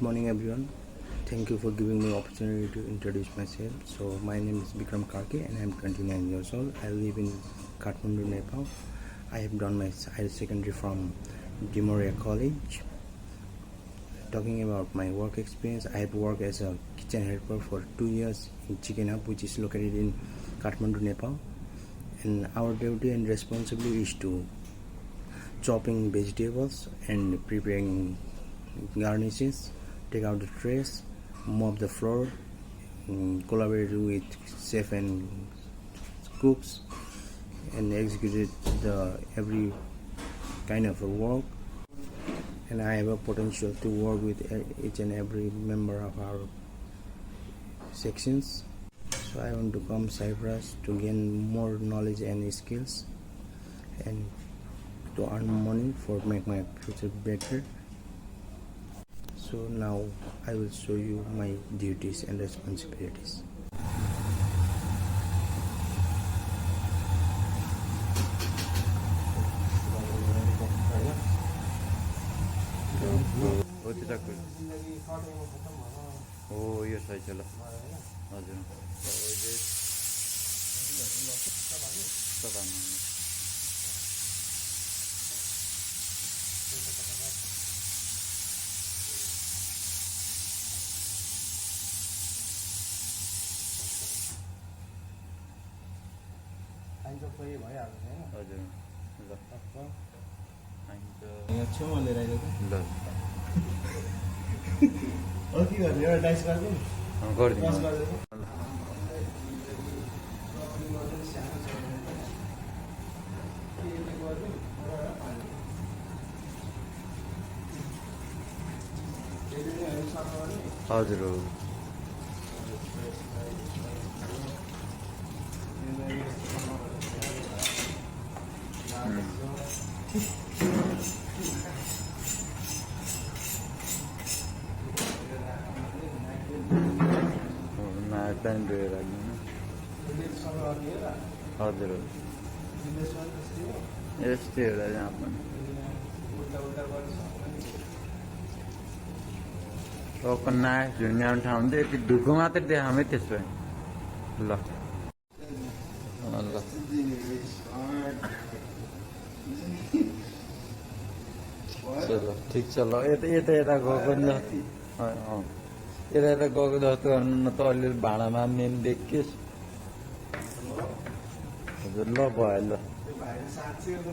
Good morning, everyone. Thank you for giving me opportunity to introduce myself. So my name is Bikram Karke and I am 29 years old. I live in Kathmandu, Nepal. I have done my higher secondary from Dimoria College. Talking about my work experience, I have worked as a kitchen helper for 2 years in Chicken Hub, which is located in Kathmandu, Nepal. And our duty and responsibility is to chopping vegetables and preparing garnishes, take out the trays, mop the floor, collaborate with chef and cooks, and execute the every kind of work. And I have a potential to work with each and every member of our sections. So I want to come Cyprus to gain more knowledge and skills and to earn money for make my future better. So now I will show you my duties and responsibilities. Oh, yes, I tell. हजुर ल छेउमा लिएर आइदियो ल के गर्ने एउटा dice गरिदिउँ गरिदिनु हजुर प्यान्ट राख्दैन हजुर यस्तै एउटा यहाँ पनि टक्क झुन्ड्याउने ठाउँ हुन्छ यति ढुक्को मात्रै देखामै त्यसो ल ल चलो ठिक छ ल यता यता यता गएको नि यता यता गएको जस्तो गर्नु न त अलिअलि भाँडामा मेन देखिस् हजुर ल भयो ल